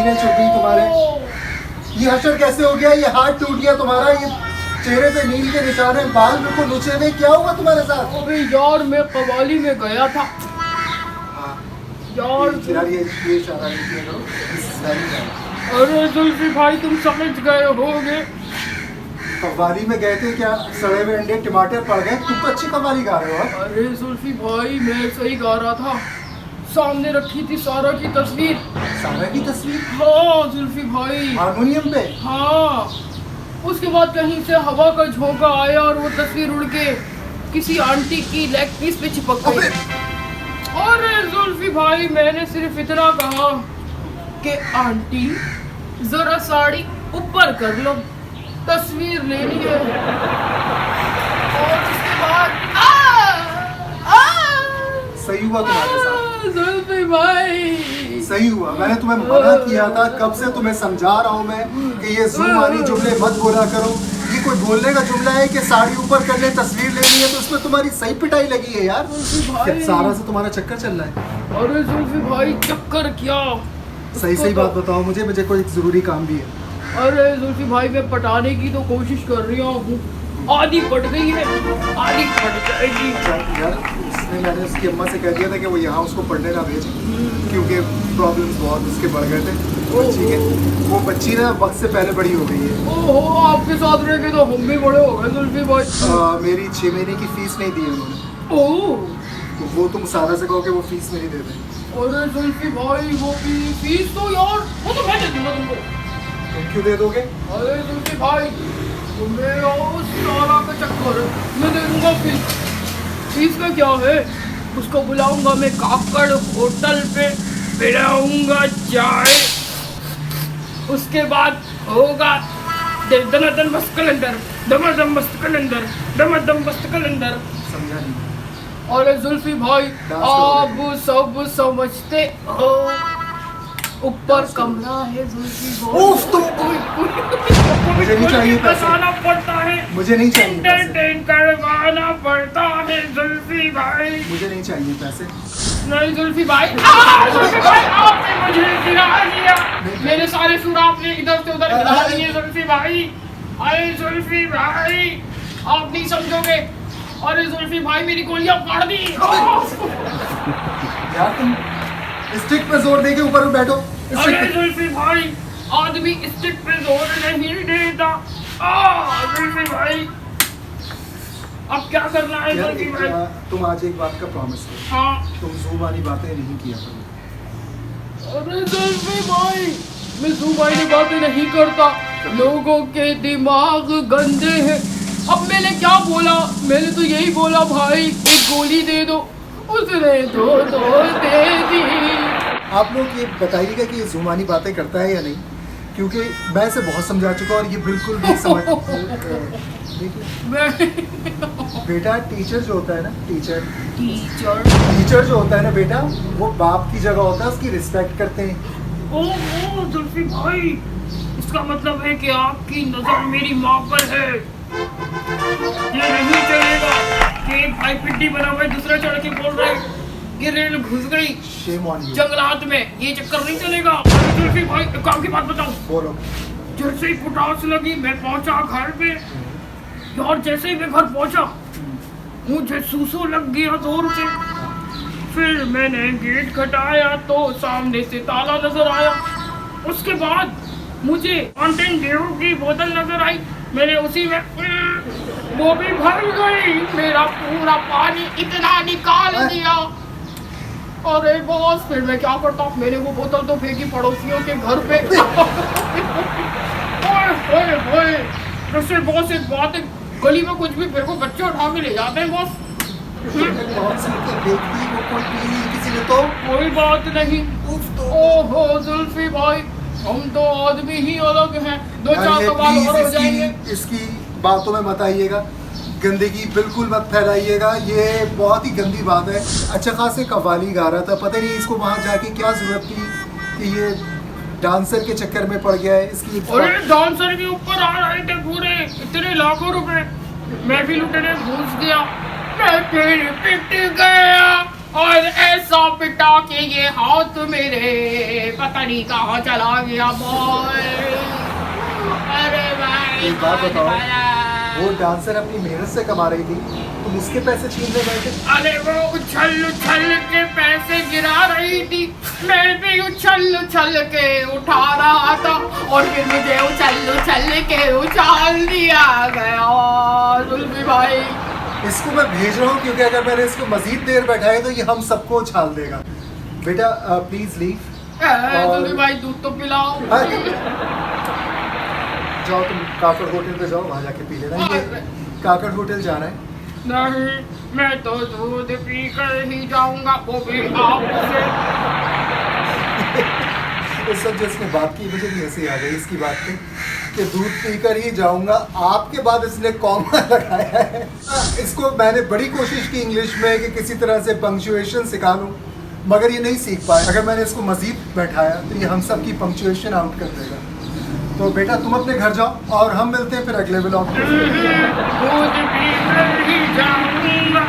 लकीरें छुप गई तुम्हारे। ये हशर कैसे हो गया? ये हाथ टूट गया तुम्हारा, ये चेहरे पे नील के निशान हैं, बाल बिल्कुल नीचे में, क्या हुआ तुम्हारे साथ? अबे यार मैं कवाली में गया था यार। ये इशारा नहीं किया करो, इस सारी बात। अरे जुल्फी भाई तुम समझ गए होगे। कव्वाली में गए थे क्या? सड़े हुए अंडे टमाटर पड़ गए। तुम तो अच्छी कव्वाली गा रहे हो। अरे जुल्फी भाई मैं सही गा रहा था, सामने रखी थी सारा की तस्वीर। सारा की तस्वीर? हाँ जुल्फी भाई, हारमोनियम पे? हाँ। उसके बाद कहीं से हवा का झोंका आया और वो तस्वीर उड़ के किसी आंटी की लेग पीस पे चिपक गई। अरे जुल्फी भाई मैंने सिर्फ इतना कहा कि आंटी जरा साड़ी ऊपर कर लो, तस्वीर लेनी है। और उसके बाद सही हुआ तुम्हारे साथ जुल्फी भाई, सही हुआ। मैंने तुम्हें मना किया था, कब से तुम्हें समझा रहा हूँ मैं कि ये ज़ुबानी जुमले मत बोला करो। ये कोई बोलने का जुमला है कि साड़ी ऊपर कर ले, तस्वीर लेनी है, तो उसमें तुम्हारी सही पिटाई लगी है यार। सारा से तुम्हारा चक्कर चल रहा है। अरे जुल्फी भाई चक्कर क्या, सही बात बताओ मुझे कोई जरूरी काम भी है। अरे जुल्फी भाई मैं पटाने की तो कोशिश कर रही हूँ, आधी पट गई है, आधी पट जाएगी यार। मैंने उसकी अम्मा से कह दिया था कि वो यहाँ उसको पढ़ने ना भेजे, क्योंकि प्रॉब्लम्स बहुत उसके बढ़ गए थे बच्ची के। वो बच्ची ना वक्त से पहले बड़ी हो गई है। ओहो आपके साथ रह के तो हम भी बड़े हो गए जुल्फी भाई। मेरी 6 महीने की फीस नहीं दी उन्होंने। ओह तो वो तुम सारा से कहो कि वो फीस नहीं देते। अरे जुल्फी भाई वो फीस तो यार वो तो मैं दे दूंगा तुमको। तुम क्यों दे दोगे? अरे जुल्फी भाई तुम्हें उस सारा का चक्कर है, मैं दे दूंगा फीस। फीस का क्या है, उसको बुलाऊंगा मैं काकड़ होटल पे, पिलाऊंगा चाय, उसके बाद होगा दमादम मस्त कलंदर, दमादम मस्त कलंदर, दमादम मस्त कलंदर। समझा नहीं। अरे जुल्फी भाई आप सब समझते हो, ऊपर कमरा है जुल्फी भाई। उफ तुम मुझे नहीं चाहिए पैसे, पड़ता है, मुझे नहीं चाहिए पैसे, एंटरटेन करवाना पड़ता है जुल्फी भाई। मुझे नहीं चाहिए पैसे। नहीं जुल्फी भाई, जुल्फी भाई आपने मुझे गिरा दिया, मेरे सारे सूट आपने इधर से उधर गिरा दिए जुल्फी भाई। अरे जुल्फी भाई आप नहीं समझोगे। अरे जुल्फी भाई मेरी गोलियां फाड़ दी। यार तुम स्टिक पे जोर दे के ऊपर बैठो। अरे जुल्फी भाई आदमी स्टिक पे जोर नहीं देता। जुल्फी भाई अब क्या करना है जुल्फी भाई? तुम आज एक बात का प्रॉमिस करो। हाँ तुम ज़ूम वाली बातें नहीं किया करो। अरे जुल्फी भाई मैं ज़ुबानी बातें नहीं करता, लोगों के दिमाग गंदे हैं। अब मैंने क्या बोला, मैंने तो यही बोला भाई एक गोली दे दो, उसने दो दे दी। आप लोग ये बताइएगा कि ये ज़ुबानी बातें करता है या नहीं, क्योंकि मैं इसे बहुत समझा चुका और ये बिल्कुल भी समझ बेटा टीचर जो होता है ना, टीचर जो होता है ना बेटा, वो बाप की जगह होता है, उसकी रिस्पेक्ट करते हैं। ओह जुल्फी भाई इसका मतलब है कि आपकी नजर मेरी माँ पर है। ये नहीं चलेगा कि एक भाई पिड्डी बना हुआ है, दूसरा चढ़ के बोल रहा है कि रेल घुस गई जंगलात में, ये चक्कर नहीं चलेगा। जुल्फी भाई एक काम की बात बताऊं, बोलो। जैसे ही पुटास लगी मैं पहुंचा घर पे, यार जैसे ही मैं घर पहुंचा मुझे सूसू लग गया जोर से। फिर मैंने गेट खटाया तो सामने से ताला नजर आया। उसके बाद मुझे माउंटेन ड्यू की बोतल नजर आई, मैंने उसी में वो भी भर गई, मेरा पूरा पानी इतना निकाल दिया। अरे बॉस फिर मैं क्या करता, मैंने वो बोतल तो फेंकी पड़ोसियों के घर पे। ओए ओए वैसे बॉस एक बात है, गली में कुछ भी फेंको बच्चे उठा के ले जाते हैं बॉस। किसी ने तो कोई बात नहीं। ओहो जुल्फी भाई हम तो आदमी ही अलग हैं, दो चार सवाल और हो जाएंगे। इसकी बातों में मत आइएगा, गंदगी बिल्कुल मत फैलाइएगा, ये बहुत ही गंदी बात है। अच्छा खासे कव्वाली गा रहा था, पता नहीं इसको वहाँ जाके क्या जरूरत थी कि ये डांसर के चक्कर में पड़ गया है। इसकी अरे डांसर के ऊपर आ रहे थे पूरे इतने लाखों रुपए, मैं भी लुटेरे घुस गया, मैं फिर पिट गया। और ऐसा पिटा के ये हाथ मेरे पता नहीं कहाँ चला गया बॉय। अरे भाई एक बात बताओ, भाया। वो डांसर अपनी मेहनत से कमा रही थी, तुम उसके पैसे छीनने बैठे? अरे वो उछल उछल के पैसे गिरा रही थी, मैं भी उछल उछल के उठा रहा था और फिर मुझे उछल के उछाल दिया गया। जुल्फी भाई इसको मैं भेज रहा हूँ क्योंकि अगर मैंने इसको मजीद देर बैठाया तो ये हम सबको उछाल देगा। बेटा प्लीज लीव। जुल्फी भाई दूध तो पिलाओ। जाओ तुम काकड़ होटल पे जाओ, वहाँ जाके पी लेना। ये काकड़ होटल जाना है? नहीं, मैं तो दूध पी कर ही जाऊंगा, वो भी आपसे। इस सब जिसने बात की मुझे भी हंसी आ गई इसकी बात पे कि दूध पीकर ही जाऊंगा, आपके बाद इसने कॉमा लगाया है। इसको मैंने बड़ी कोशिश की इंग्लिश में कि किसी तरह से पंक्चुएशन सिखा लूं, मगर ये नहीं सीख पाया। अगर मैंने इसको मजीद बैठाया तो ये हम सब की पंक्चुएशन आउट कर देगा। तो बेटा तुम अपने घर जाओ और हम मिलते हैं फिर अगले व्लॉग में। दूध पी कर ही जाऊंगा।